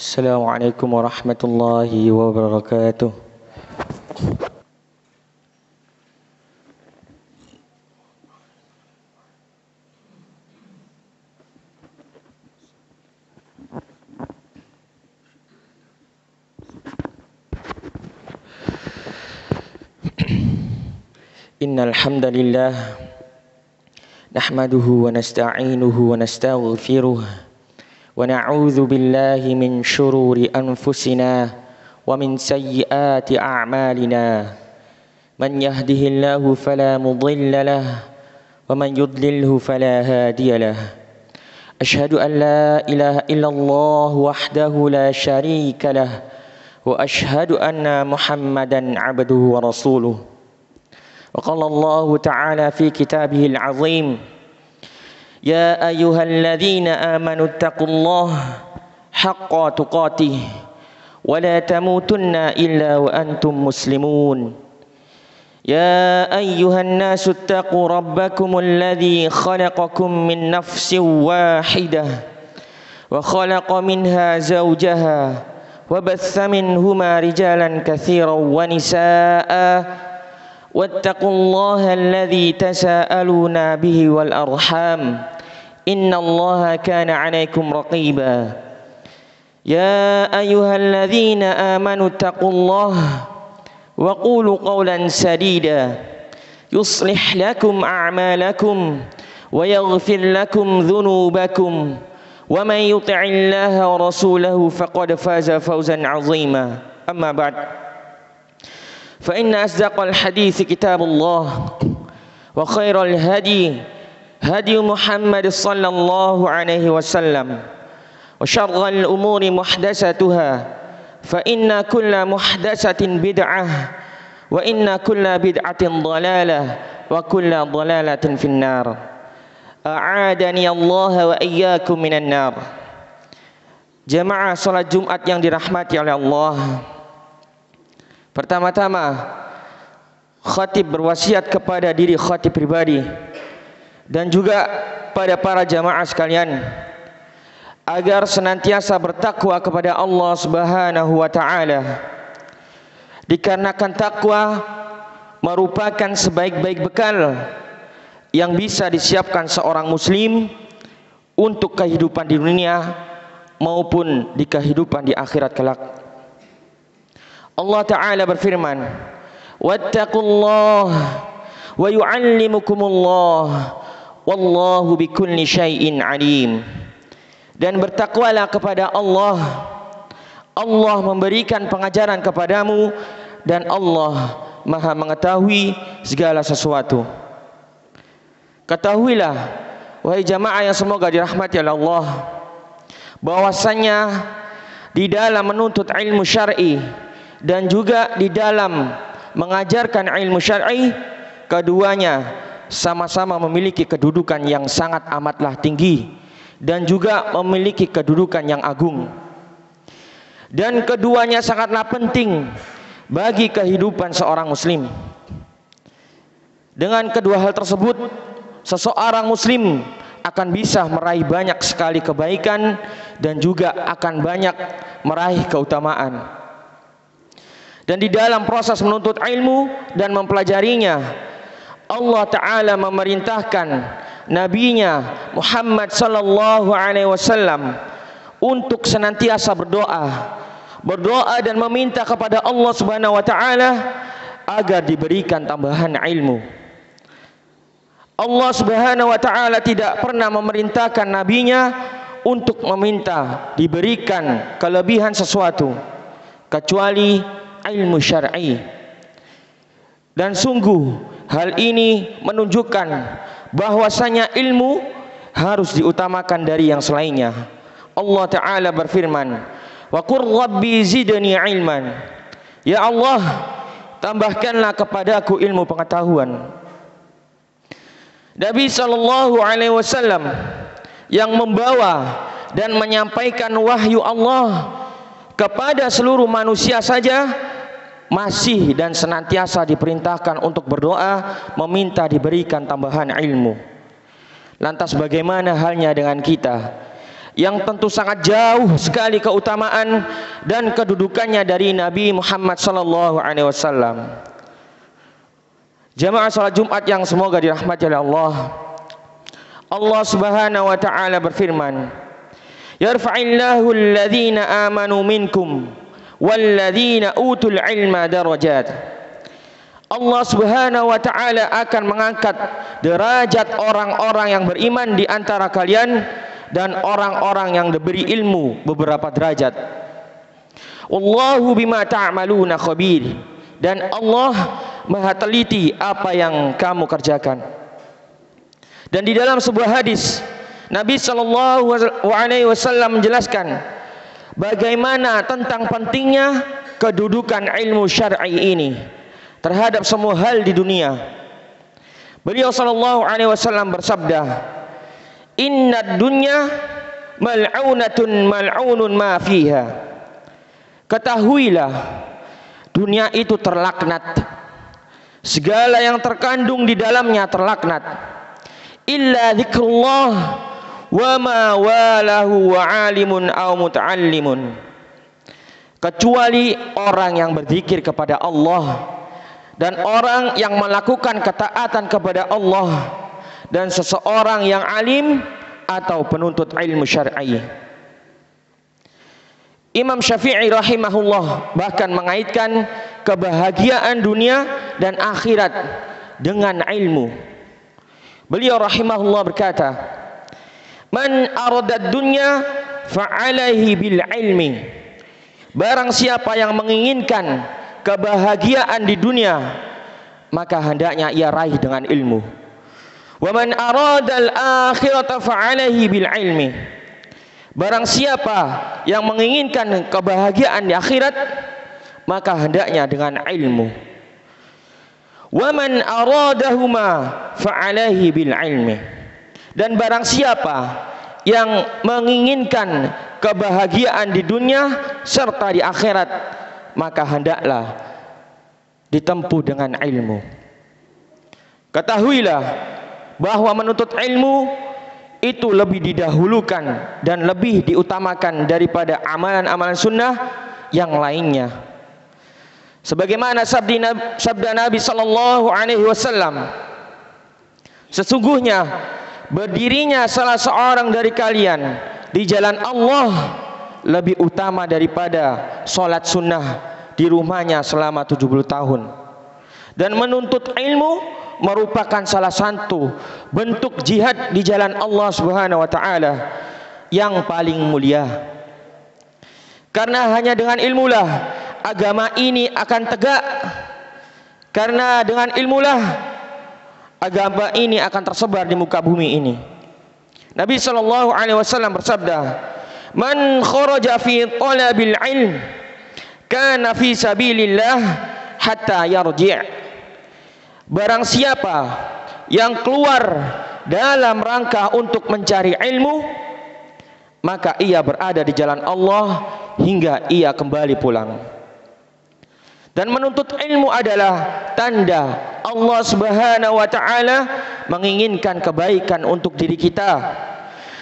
Assalamualaikum warahmatullahi wabarakatuh. Innal hamdalillah nahmaduhu wa nasta'inuhu wa nastaghfiruh wa na'udzu billahi min shururi anfusina wa min sayyiati a'malina. Man yahdihillahu fala mudilla lahu wa man yudlilhu fala hadiya lahu. Ashhadu an la ilaha illallah wahdahu la syarika lahu wa ashhadu anna Muhammadan 'abduhu wa rasuluh. وقال الله تعالى في كتابه العظيم يا أيها الذين آمنوا اتقوا الله حق تقاته ولا تموتن إلا وأنتم مسلمون يا أيها الناس اتقوا ربكم الذي خلقكم من نفس واحدة وخلق منها زوجها وبث منهما رجالا كثيرا ونساء واتقوا الله الذي تساءلون به والأرحام إن الله كان عليكم رقيبا يا أيها الذين آمنوا اتقوا الله وقولوا قولا سديدا يصلح لكم أعمالكم ويغفر لكم ذنوبكم ومن يطع الله ورسوله فقد فاز فوزا عظيما أما بعد فإن أصدق الحديث كتاب الله وخير الهدي هدي محمد صلى الله عليه وسلم وشر الأمور محدثاتها فإن كل محدثة بدعة وإن كل بدعة ضلالة وكل ضلالة في النار أعاذني الله وإياكم من النار. Jamaah salat Jumat yang dirahmati oleh Allah, pertama-tama khatib berwasiat kepada diri khatib pribadi dan juga pada para jamaah sekalian agar senantiasa bertakwa kepada Allah Subhanahu wa taala. Dikarenakan takwa merupakan sebaik-baik bekal yang bisa disiapkan seorang muslim untuk kehidupan di dunia maupun di kehidupan di akhirat kelak. Allah Ta'ala berfirman, wattaqullah wa yu'allimukumullah wallahu bikulli syai'in alim. Dan bertakwalah kepada Allah. Allah memberikan pengajaran kepadamu dan Allah Maha mengetahui segala sesuatu. Ketahuilah wahai jamaah yang semoga dirahmati oleh Allah, bahwasanya di dalam menuntut ilmu syar'i dan juga di dalam mengajarkan ilmu syar'i, keduanya sama-sama memiliki kedudukan yang sangat amatlah tinggi dan juga memiliki kedudukan yang agung. Dan keduanya sangatlah penting bagi kehidupan seorang muslim. Dengan kedua hal tersebut, seseorang muslim akan bisa meraih banyak sekali kebaikan dan juga akan banyak meraih keutamaan. Dan di dalam proses menuntut ilmu dan mempelajarinya, Allah Ta'ala memerintahkan Nabi-Nya Muhammad sallallahu alaihi wasallam untuk senantiasa berdoa dan meminta kepada Allah Subhanahu wa taala agar diberikan tambahan ilmu. Allah Subhanahu wa taala tidak pernah memerintahkan Nabi-Nya untuk meminta diberikan kelebihan sesuatu kecuali ilmu syar'i. Dan sungguh hal ini menunjukkan bahwasanya ilmu harus diutamakan dari yang selainnya. Allah Ta'ala berfirman, wa qur rabbi zidni ilman. Ya Allah, tambahkanlah kepadaku ilmu pengetahuan. Nabi sallallahu alaihi wasallam yang membawa dan menyampaikan wahyu Allah kepada seluruh manusia saja masih dan senantiasa diperintahkan untuk berdoa meminta diberikan tambahan ilmu. Lantas bagaimana halnya dengan kita yang tentu sangat jauh sekali keutamaan dan kedudukannya dari Nabi Muhammad sallallahu alaihi wasallam. Jamaah salat Jumat yang semoga dirahmati oleh Allah. Allah Subhanahu wa taala berfirman, "Yarfa'illahu alladhina amanu minkum walladzina utul ilma darajat." Allah Subhanahu wa taala akan mengangkat derajat orang-orang yang beriman di antara kalian dan orang-orang yang diberi ilmu beberapa derajat. Wallahu bima ta'maluna khabir. Dan Allah Maha teliti apa yang kamu kerjakan. Dan di dalam sebuah hadis Nabi sallallahu alaihi wasallam menjelaskan bagaimana tentang pentingnya kedudukan ilmu syar'i ini terhadap semua hal di dunia. Beliau sallallahu alaihi wasallam bersabda, "Innad dunya mal'unatun mal'unun ma fiha." Ketahuilah, dunia itu terlaknat. Segala yang terkandung di dalamnya terlaknat. Illa dzikrullah wa ma walahu wa alimun aw muta'allimun. Kecuali orang yang berzikir kepada Allah dan orang yang melakukan ketaatan kepada Allah dan seseorang yang alim atau penuntut ilmu syar'i. Imam Syafi'i rahimahullah bahkan mengaitkan kebahagiaan dunia dan akhirat dengan ilmu. Beliau rahimahullah berkata, "Man aradad dunya fa'alaihi bil ilmi." Barang siapa yang menginginkan kebahagiaan di dunia, maka hendaknya ia raih dengan ilmu. Wa man aradal akhirata fa'alaihi bil ilmi. Barang siapa yang menginginkan kebahagiaan di akhirat, maka hendaknya dengan ilmu. Wa man aradahuma fa'alaihi bil ilmi. Dan barang siapa yang menginginkan kebahagiaan di dunia serta di akhirat, maka hendaklah ditempuh dengan ilmu. Ketahuilah bahwa menuntut ilmu itu lebih didahulukan dan lebih diutamakan daripada amalan-amalan sunnah yang lainnya. Sebagaimana sabda Nabi sallallahu alaihi wasallam, sesungguhnya berdirinya salah seorang dari kalian di jalan Allah lebih utama daripada salat sunnah di rumahnya selama 70 tahun. Dan menuntut ilmu merupakan salah satu bentuk jihad di jalan Allah Subhanahu wa taala yang paling mulia. Karena hanya dengan ilmulah agama ini akan tegak. Karena dengan ilmulah agama ini akan tersebar di muka bumi ini. Nabi sallallahu alaihi wasallam bersabda, "Man kharaja fi talabil ilm kana fi sabilillah hatta yarji'." Barang siapa yang keluar dalam rangka untuk mencari ilmu, maka ia berada di jalan Allah hingga ia kembali pulang. Dan menuntut ilmu adalah tanda Allah Subhanahu wa taala menginginkan kebaikan untuk diri kita.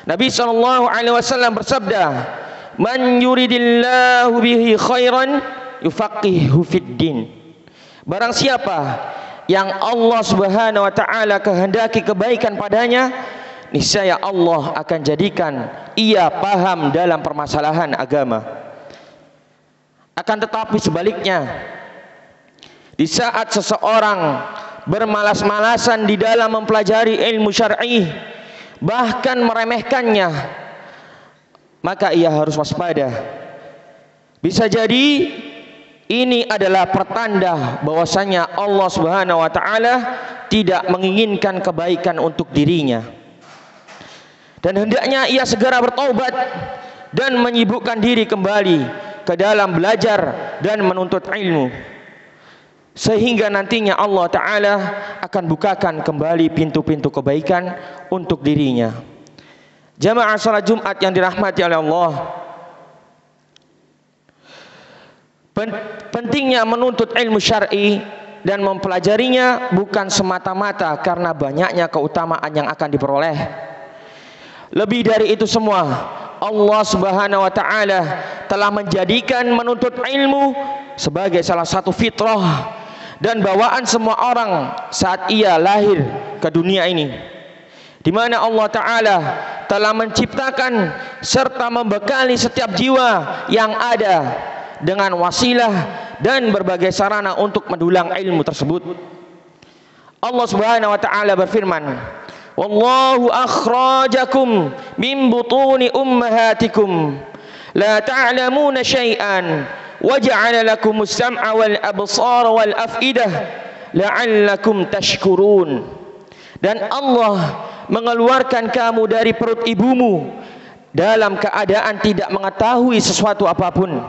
Nabi sallallahu alaihi wasallam bersabda, "Man yuridillahu bihi khairan yufaqihuhu fid din." Barang siapa yang Allah Subhanahu wa taala kehendaki kebaikan padanya, niscaya Allah akan jadikan ia paham dalam permasalahan agama. Akan tetapi sebaliknya, di saat seseorang bermalas-malasan di dalam mempelajari ilmu syar'i, bahkan meremehkannya, maka ia harus waspada. Bisa jadi ini adalah pertanda bahwasanya Allah Subhanahu wa taala tidak menginginkan kebaikan untuk dirinya. Dan hendaknya ia segera bertaubat dan menyibukkan diri kembali ke dalam belajar dan menuntut ilmu. Sehingga nantinya Allah taala akan bukakan kembali pintu-pintu kebaikan untuk dirinya. Jamaah salat Jumat yang dirahmati oleh Allah, pentingnya menuntut ilmu syar'i dan mempelajarinya bukan semata-mata karena banyaknya keutamaan yang akan diperoleh. Lebih dari itu semua, Allah Subhanahu wa taala telah menjadikan menuntut ilmu sebagai salah satu fitrah dan bawaan semua orang saat ia lahir ke dunia ini, di mana Allah taala telah menciptakan serta membekali setiap jiwa yang ada dengan wasilah dan berbagai sarana untuk mendulang ilmu tersebut. Allah Subhanahu wa taala berfirman, "Wallahu akhrajakum min butuni ummahatikum la ta'lamuna syai'an wa ja'ala lakumus sam'a wal absara wal af'idah la'allakum tashkurun." Dan Allah mengeluarkan kamu dari perut ibumu dalam keadaan tidak mengetahui sesuatu apapun,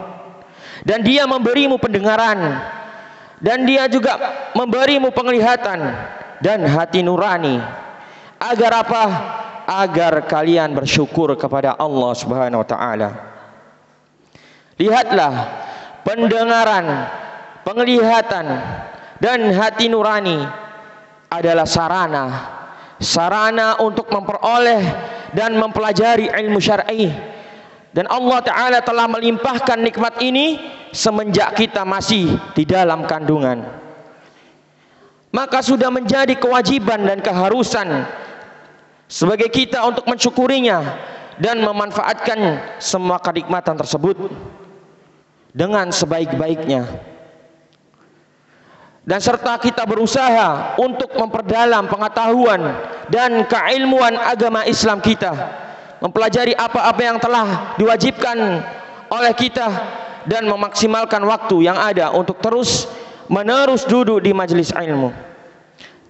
dan Dia memberimu pendengaran, dan Dia juga memberimu penglihatan dan hati nurani. Agar apa? Agar kalian bersyukur kepada Allah Subhanahu wa taala. Lihatlah, pendengaran, penglihatan dan hati nurani adalah sarana untuk memperoleh dan mempelajari ilmu syar'i. Dan Allah Ta'ala telah melimpahkan nikmat ini semenjak kita masih di dalam kandungan. Maka sudah menjadi kewajiban dan keharusan sebagai kita untuk mensyukurinya dan memanfaatkan semua kenikmatan tersebut dengan sebaik-baiknya. Dan serta kita berusaha untuk memperdalam pengetahuan dan keilmuan agama Islam kita, mempelajari apa-apa yang telah diwajibkan oleh kita, dan memaksimalkan waktu yang ada untuk terus menerus duduk di majelis ilmu.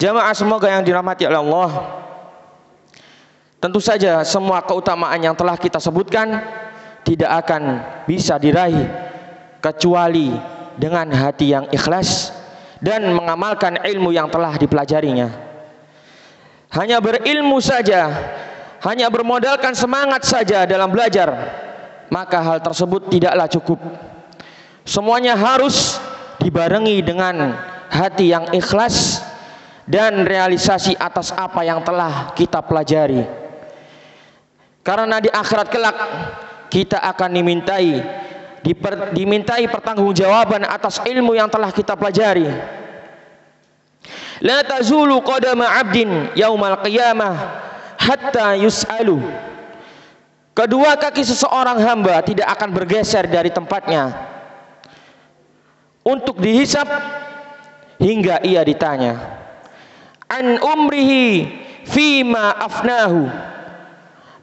Jamaah semoga yang dirahmati oleh Allah, tentu saja semua keutamaan yang telah kita sebutkan tidak akan bisa diraih kecuali dengan hati yang ikhlas dan mengamalkan ilmu yang telah dipelajarinya. Hanya berilmu saja, hanya bermodalkan semangat saja dalam belajar, maka hal tersebut tidaklah cukup. Semuanya harus dibarengi dengan hati yang ikhlas dan realisasi atas apa yang telah kita pelajari. Karena di akhirat kelak kita akan dimintai pertanggungjawaban atas ilmu yang telah kita pelajari. La tazulu qadama 'abdin yaumal qiyamah hatta yus'alu. Kedua kaki seseorang hamba tidak akan bergeser dari tempatnya untuk dihisap hingga ia ditanya an umrihi fima afnahu,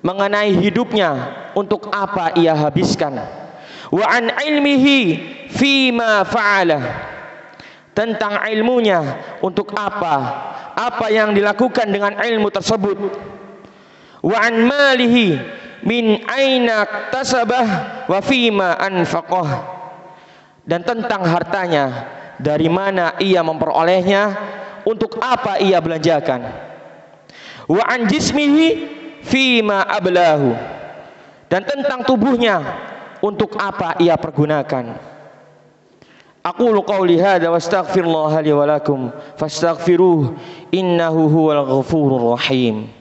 mengenai hidupnya untuk apa ia habiskan, wa an ilmihi fima fa'ala, tentang ilmunya untuk apa yang dilakukan dengan ilmu tersebut, wa an malihi min aina iktasabah wa fima anfaqah, dan tentang hartanya dari mana ia memperolehnya, untuk apa ia belanjakan, wa an jismihi fima ablahu, dan tentang tubuhnya untuk apa ia pergunakan. Aqulu qawli hadza wa astaghfirullah li wa lakum fastaghfiruh innahu huwal ghafurur rahim.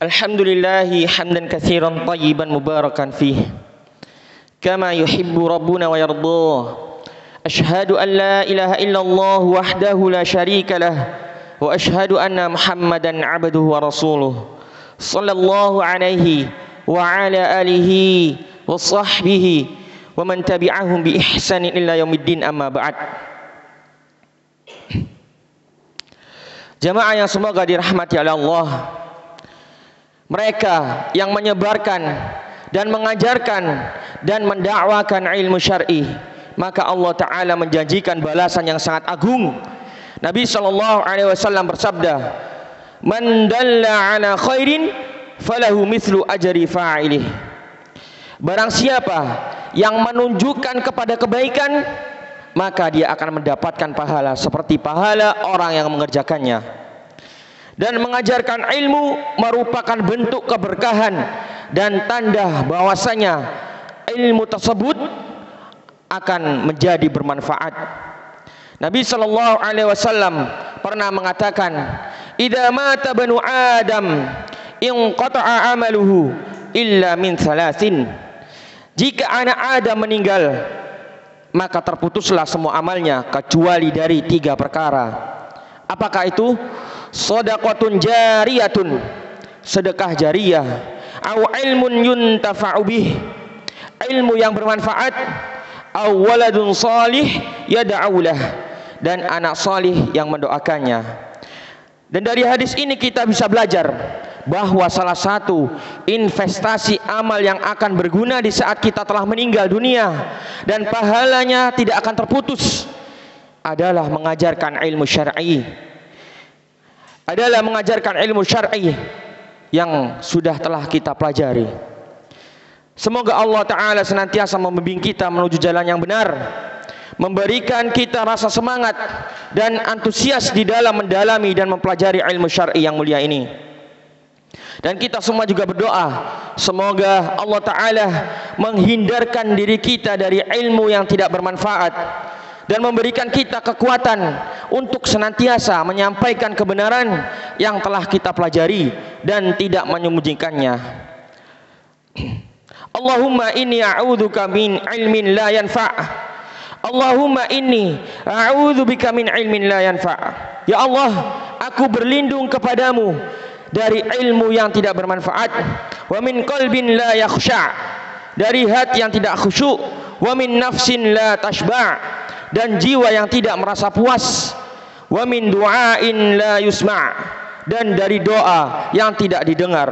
Alhamdulillahi hamdan katsiran tayyiban mubarakan fih kama yuhibbu rabbuna wa yardah. Ashhadu an la ilaha illallah wahdahu la syarika lah wa ashhadu anna Muhammadan abduhu wa rasuluh sallallahu alaihi wa ala alihi wa sahbihi wa man tabi'ahum bi ihsanin illa yaumiddin, amma ba'd. Jamaah yang semoga dirahmati oleh Allah, mereka yang menyebarkan dan mengajarkan dan mendakwakan ilmu syar'i, maka Allah Ta'ala menjanjikan balasan yang sangat agung. Nabi SAW bersabda, man dalla ala khairin falahu mithlu ajri fa'ilih. Barang siapa yang menunjukkan kepada kebaikan, maka dia akan mendapatkan pahala seperti pahala orang yang mengerjakannya. Dan mengajarkan ilmu merupakan bentuk keberkahan dan tanda bahwasanya ilmu tersebut akan menjadi bermanfaat. Nabi sallallahu alaihi wasallam pernah mengatakan, "Idza mata banu Adam inqata'a amaluhu illa min thalathin." Jika anak Adam meninggal, maka terputuslah semua amalnya kecuali dari 3 perkara. Apakah itu? Shadaqatun jariyatun, sedekah jariyah, au ilmun yuntafa'u bih, ilmu yang bermanfaat, au waladun salih yad'ulah, dan anak salih yang mendoakannya. Dan dari hadis ini kita bisa belajar bahwa salah satu investasi amal yang akan berguna di saat kita telah meninggal dunia dan pahalanya tidak akan terputus adalah mengajarkan ilmu syar'i. Adalah mengajarkan ilmu syar'i yang telah kita pelajari. Semoga Allah Ta'ala senantiasa membimbing kita menuju jalan yang benar, memberikan kita rasa semangat dan antusias di dalam mendalami dan mempelajari ilmu syar'i yang mulia ini. Dan kita semua juga berdoa, semoga Allah Ta'ala menghindarkan diri kita dari ilmu yang tidak bermanfaat dan memberikan kita kekuatan untuk senantiasa menyampaikan kebenaran yang telah kita pelajari dan tidak menyembunyikannya. Allahumma inni a'udzubika min ilmin la yanfa'. Allahumma inni a'udzubika min ilmin la yanfa'. Ya Allah, aku berlindung kepadamu dari ilmu yang tidak bermanfaat, wa min qalbin la yakhsha', dari hati yang tidak khusyuk, wa min nafsin la tashba', dan jiwa yang tidak merasa puas, wa min du'ain la yusma', dan dari doa yang tidak didengar.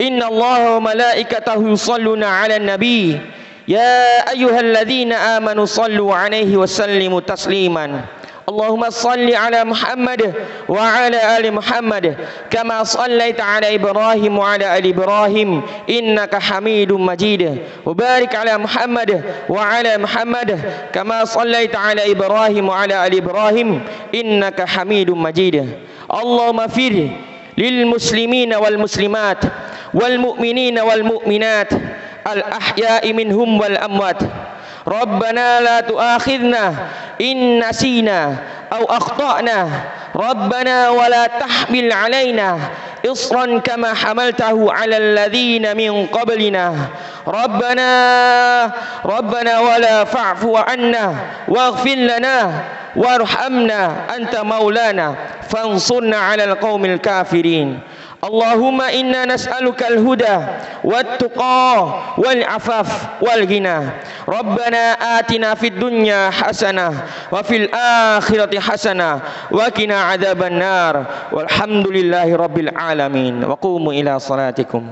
Inna Allaha wa malaikatahu yusalluna 'alan nabi ya ayyuhalladzina amanu sallu 'alaihi wa sallimu tasliman. Allahumma salli ala Muhammad wa ala ali Muhammad kama sallaita ala Ibrahim wa ala ali Ibrahim innaka Hamidum Majid. Wa barik ala Muhammad wa ala Muhammad kama sallaita ala Ibrahim wa ala ali Ibrahim innaka Hamidum Majid. Allahumma fir lil muslimina wal muslimat wal mu'minina wal mu'minat al ahya'i minhum wal amwat. Rabbana la tu'akhidna in nasina aw akhtana. Rabbana wa la tahmil alaina isran kama hamaltahu ala alladhina min qablina. Rabbana wa la fa'fu anna waghfir lana warhamna anta maulana fansurna ala alqaumil kafirin. Allahumma inna nas'aluka al-huda wat-tuqa wal-afaf wal-ghina. Rabbana atina fid dunya hasanah wa fil akhirati hasanah wa qina adzaban nar. Walhamdulillahi rabbil alamin. Wa qumu ila salatikum.